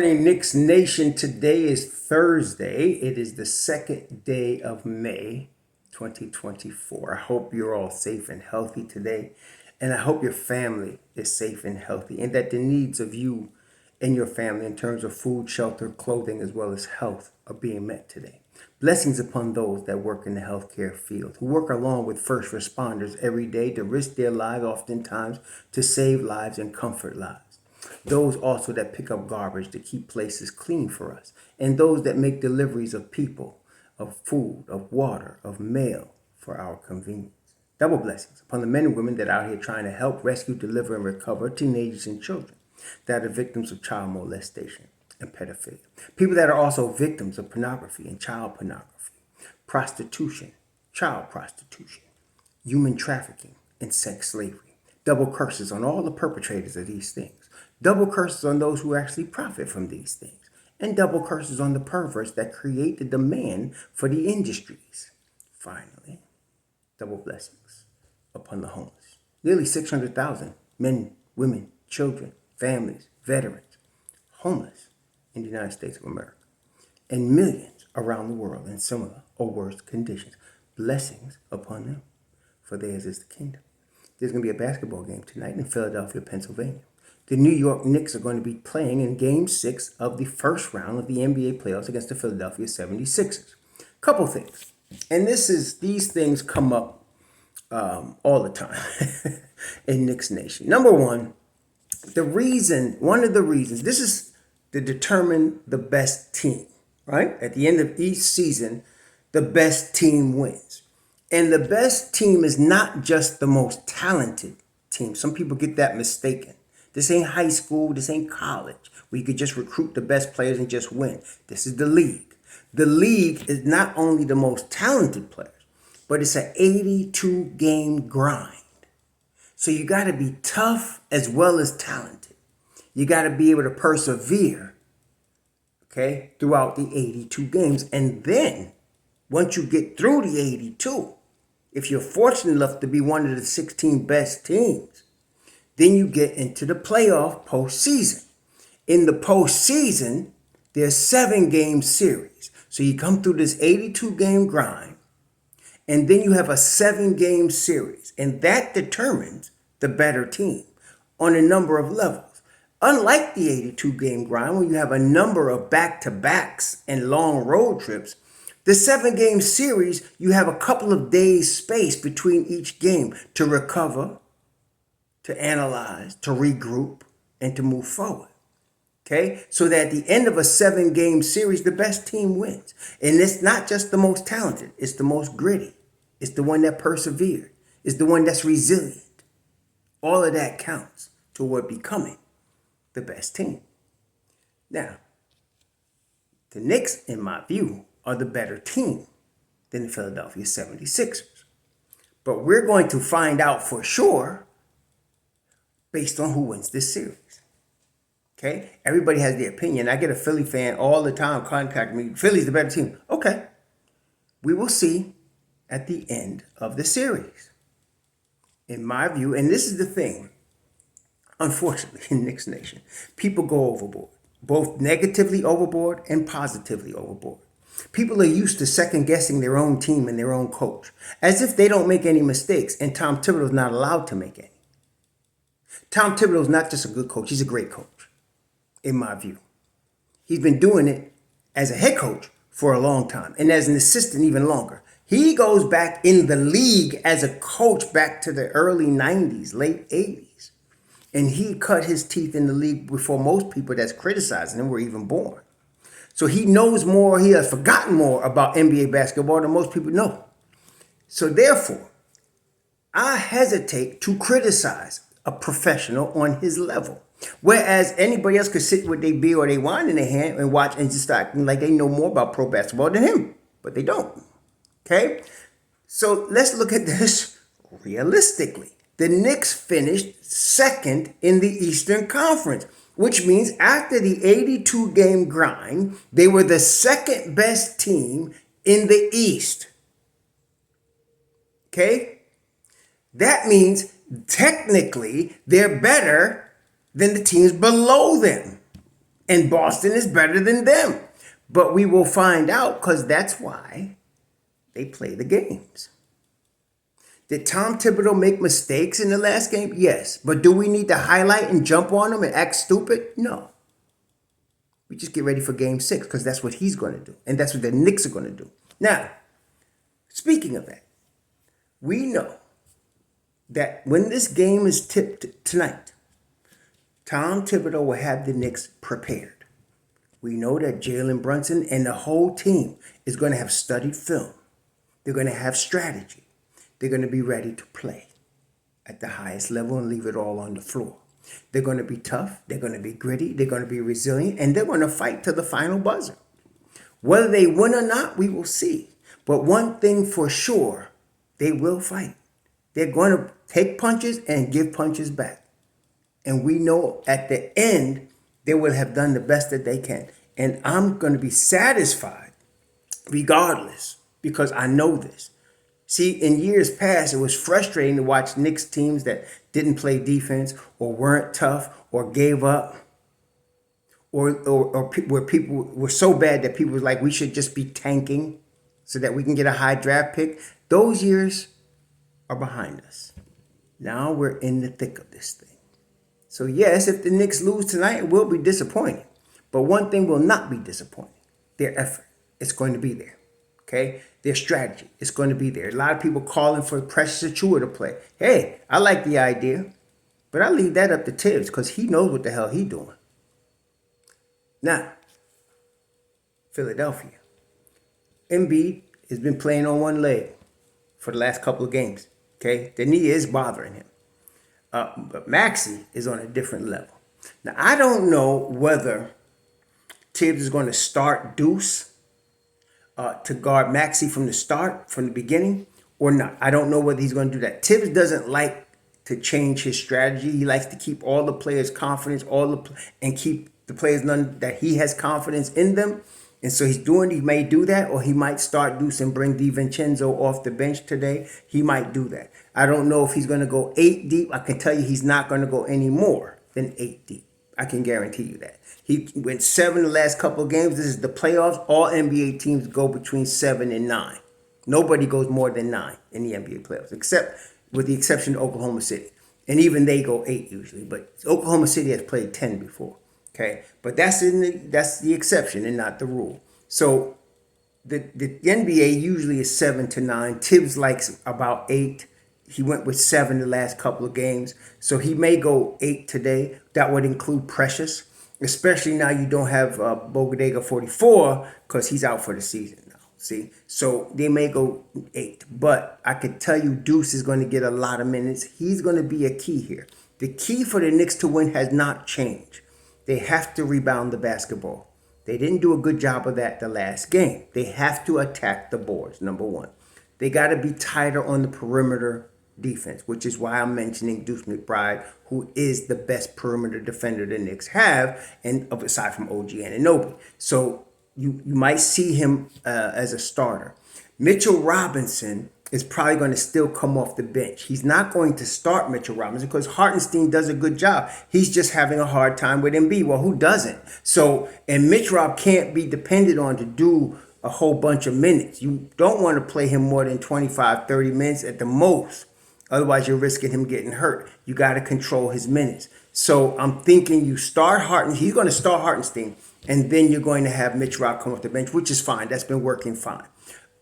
Knicks Nation. Today is Thursday. It is the second day of May 2024. I hope you're all safe and healthy today. And I hope your family is safe and healthy and that the needs of you and your family in terms of food, shelter, clothing, as well as health are being met today. Blessings upon those that work in the healthcare field, who work along with first responders every day to risk their lives, oftentimes to save lives and comfort lives. Those also that pick up garbage to keep places clean for us, and those that make deliveries of people, of food, of water, of mail for our convenience. Double blessings upon the men and women that are out here trying to help rescue, deliver, and recover teenagers and children that are victims of child molestation and pedophilia. People that are also victims of pornography and child pornography, prostitution, child prostitution, human trafficking, and sex slavery. Double curses on all the perpetrators of these things. Double curses on those who actually profit from these things. And double curses on the perverts that create the demand for the industries. Finally, double blessings upon the homeless. Nearly 600,000 men, women, children, families, veterans, homeless in the United States of America. And millions around the world in similar or worse conditions. Blessings upon them, for theirs is the kingdom. There's going to be a basketball game tonight in Philadelphia, Pennsylvania. The New York Knicks are going to be playing in Game 6 of the first round of the NBA playoffs against the Philadelphia 76ers. Couple things. And these things come up all the time in Knicks Nation. Number one, one of the reasons, this is to determine the best team, right? At the end of each season, the best team wins. And the best team is not just the most talented team. Some people get that mistaken. This ain't high school. This ain't college where you could just recruit the best players and just win. This is the league. The league is not only the most talented players, but it's an 82-game grind. So you got to be tough as well as talented. You got to be able to persevere, okay, throughout the 82 games. And then once you get through the 82, if you're fortunate enough to be one of the 16 best teams, then you get into the playoff postseason. In the postseason, there's 7-game series. So you come through this 82-game grind, and then you have a 7-game series. And that determines the better team on a number of levels. Unlike the 82-game grind, when you have a number of back-to-backs and long road trips, the 7-game series, you have a couple of days space between each game to recover, to analyze, to regroup, and to move forward. Okay? So that at the end of a 7-game series, the best team wins. And it's not just the most talented. It's the most gritty. It's the one that persevered. It's the one that's resilient. All of that counts toward becoming the best team. Now, the Knicks, in my view, are the better team than the Philadelphia 76ers. But we're going to find out for sure based on who wins this series. Okay? Everybody has their opinion. I get a Philly fan all the time contact me. Philly's the better team. Okay. We will see at the end of the series. In my view, and this is the thing, unfortunately, in Knicks Nation, people go overboard. Both negatively overboard and positively overboard. People are used to second-guessing their own team and their own coach, as if they don't make any mistakes, and Tom Thibodeau's not allowed to make any. Tom Thibodeau's not just a good coach, he's a great coach, in my view. He's been doing it as a head coach for a long time, and as an assistant even longer. He goes back in the league as a coach back to the early 90s, late 80s. And he cut his teeth in the league before most people that's criticizing him were even born. So he knows more, he has forgotten more about NBA basketball than most people know. So therefore, I hesitate to criticize a professional on his level. Whereas anybody else could sit with their beer or their wine in their hand and watch and just acting like they know more about pro basketball than him. But they don't. Okay? So let's look at this realistically. The Knicks finished second in the Eastern Conference, which means after the 82-game grind, they were the second best team in the East. Okay? That means technically they're better than the teams below them And Boston is better than them. But we will find out because that's why they play the games. Did Tom Thibodeau make mistakes in the last game? Yes. But do we need to highlight and jump on him and act stupid? No. We just get ready for game 6 because that's what he's going to do. And that's what the Knicks are going to do. Now, speaking of that, we know that when this game is tipped tonight, Tom Thibodeau will have the Knicks prepared. We know that Jalen Brunson and the whole team is going to have studied film. They're going to have strategy. They're going to be ready to play at the highest level and leave it all on the floor. They're going to be tough. They're going to be gritty. They're going to be resilient. And they're going to fight to the final buzzer. Whether they win or not, we will see. But one thing for sure, they will fight. They're going to take punches and give punches back. And we know at the end, they will have done the best that they can. And I'm going to be satisfied regardless because I know this. See, in years past, it was frustrating to watch Knicks teams that didn't play defense or weren't tough or gave up or where people were so bad that people were like, we should just be tanking so that we can get a high draft pick. Those years are behind us. Now we're in the thick of this thing. So yes, if the Knicks lose tonight, it will be disappointing. But one thing will not be disappointing. Their effort. It's going to be there. Okay? Their strategy is going to be there. A lot of people calling for Precious Achiuwa to play. Hey, I like the idea, but I leave that up to Thibs because he knows what the hell he's doing. Now, Philadelphia. Embiid has been playing on one leg for the last couple of games. Okay? The knee is bothering him. But Maxey is on a different level. Now, I don't know whether Thibs is going to start Deuce to guard Maxey from the beginning, or not. I don't know whether he's going to do that. Thibs doesn't like to change his strategy. He likes to keep all the players' confidence, and keep the players that he has confidence in them. And so he may do that, or he might start Deuce and bring DiVincenzo off the bench today. He might do that. I don't know if he's going to go 8 deep. I can tell you he's not going to go any more than 8 deep. I can guarantee you that. He went 7 the last couple of games. This is the playoffs. All NBA teams go between 7 and 9. Nobody goes more than 9 in the NBA playoffs, except with the exception of Oklahoma City. And even they go 8 usually. But Oklahoma City has played 10 before. Okay, but that's the exception and not the rule. So the NBA usually is 7 to 9. Thibs likes about 8. He went with 7 the last couple of games. So he may go 8 today. That would include Precious, especially now you don't have Bogadega 44 because he's out for the season now. See, so they may go 8. But I could tell you Deuce is going to get a lot of minutes. He's going to be a key here. The key for the Knicks to win has not changed. They have to rebound the basketball. They didn't do a good job of that the last game. They have to attack the boards, number one. They got to be tighter on the perimeter defense, which is why I'm mentioning Deuce McBride, who is the best perimeter defender the Knicks have, and aside from OG Anunoby. So you might see him as a starter. Mitchell Robinson is probably going to still come off the bench. He's not going to start Mitchell Robinson because Hartenstein does a good job. He's just having a hard time with Embiid. Well, who doesn't? So, and Mitch Rob can't be depended on to do a whole bunch of minutes. You don't want to play him more than 25, 30 minutes at the most. Otherwise, you're risking him getting hurt. You got to control his minutes. So I'm thinking you start Hartenstein. He's going to start Hartenstein, and then you're going to have Mitch Rob come off the bench, which is fine. That's been working fine.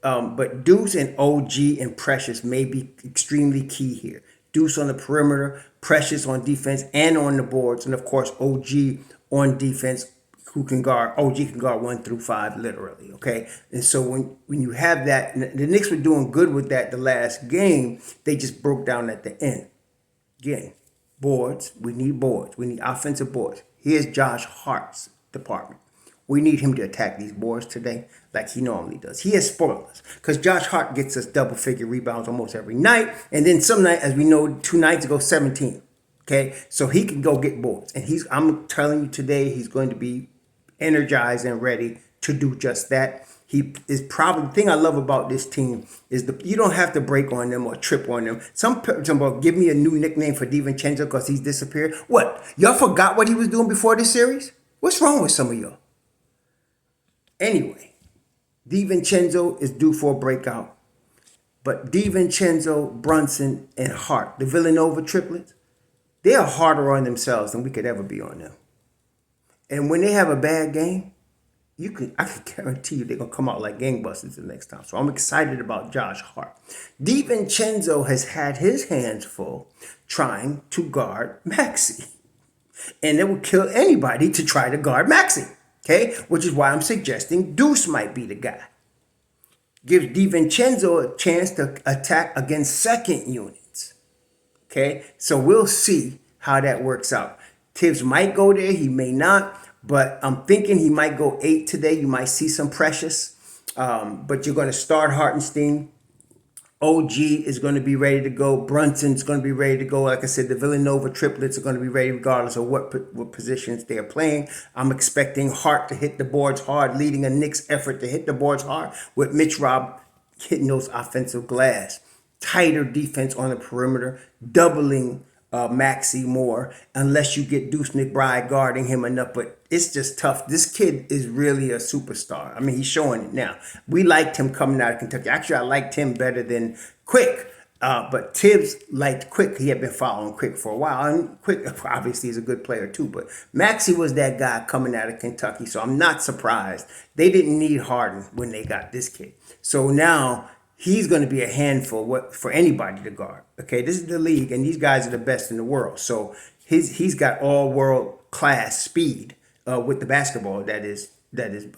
But Deuce and OG and Precious may be extremely key here. Deuce on the perimeter, Precious on defense and on the boards, and of course OG on defense, who can guard. OG can guard 1 through 5 literally. Okay, and so when you have that, the Knicks were doing good with that the last game. They just broke down at the end. Again, boards. We need boards. We need offensive boards. Here's Josh Hart's department. We need him to attack these boards today like he normally does. He has spoilers because Josh Hart gets us double-figure rebounds almost every night. And then some night, as we know, 2 nights ago, 17. Okay? So he can go get boards. And I'm telling you today, he's going to be energized and ready to do just that. He is probably, the thing I love about this team is you don't have to break on them or trip on them. Some people give me a new nickname for DiVincenzo because he's disappeared. What? Y'all forgot what he was doing before this series? What's wrong with some of y'all? Anyway, DiVincenzo is due for a breakout. But DiVincenzo, Brunson, and Hart, the Villanova triplets, they are harder on themselves than we could ever be on them. And when they have a bad game, I can guarantee you they're gonna come out like gangbusters the next time. So I'm excited about Josh Hart. DiVincenzo has had his hands full trying to guard Maxey. And it will kill anybody to try to guard Maxey. Okay? Which is why I'm suggesting Deuce might be the guy. Gives DiVincenzo a chance to attack against second units. Okay? So we'll see how that works out. Thibs might go there, he may not. But I'm thinking he might go 8 today. You might see some Precious. But you're going to start Hartenstein. OG is going to be ready to go. Brunson's going to be ready to go. Like I said, the Villanova triplets are going to be ready regardless of what positions they're playing. I'm expecting Hart to hit the boards hard, leading a Knicks effort to hit the boards hard with Mitch Rob hitting those offensive glass. Tighter defense on the perimeter, doubling Maxey more, unless you get Deuce McBride guarding him enough. But it's just tough. This kid is really a superstar. I mean, he's showing it now. We liked him coming out of Kentucky. Actually, I liked him better than Quick. But Thibs liked Quick. He had been following Quick for a while. And Quick, obviously, is a good player too. But Maxey was that guy coming out of Kentucky. So I'm not surprised. They didn't need Harden when they got this kid. So now he's going to be a handful for anybody to guard. Okay, this is the league, and these guys are the best in the world. So he's got all world class speed with the basketball. That is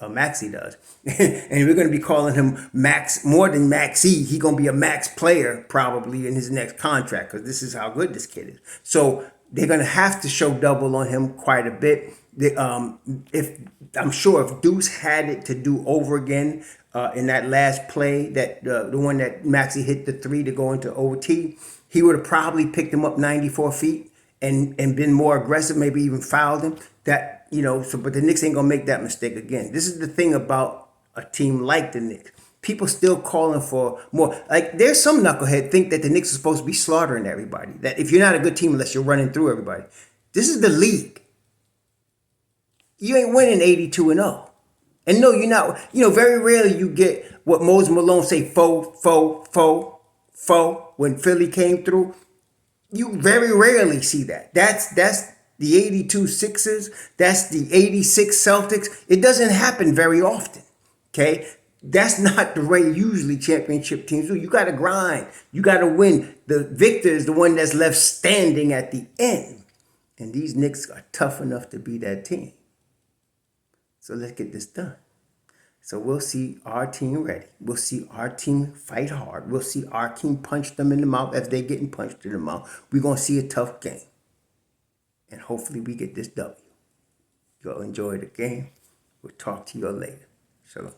Maxey does, and we're going to be calling him Max more than Maxey. He's going to be a max player probably in his next contract because this is how good this kid is. So they're going to have to show double on him quite a bit. If I'm sure if Deuce had it to do over again in that last play, that the one that Maxey hit the 3 to go into OT, he would have probably picked him up 94 feet and been more aggressive, maybe even fouled him. That but the Knicks ain't gonna make that mistake again. This is the thing about a team like the Knicks. People still calling for more. Like there's some knucklehead think that the Knicks are supposed to be slaughtering everybody. That if you're not a good team unless you're running through everybody. This is the league. You ain't winning 82-0. And no, you're not. Very rarely you get what Moses Malone say, faux, when Philly came through. You very rarely see that. That's the 82 Sixers. That's the 86 Celtics. It doesn't happen very often. Okay? That's not the way usually championship teams do. You got to grind. You got to win. The victor is the one that's left standing at the end. And these Knicks are tough enough to be that team. So let's get this done. So we'll see our team ready. We'll see our team fight hard. We'll see our team punch them in the mouth as they're getting punched in the mouth. We're going to see a tough game. And hopefully we get this W. Y'all enjoy the game. We'll talk to you later. Shalom.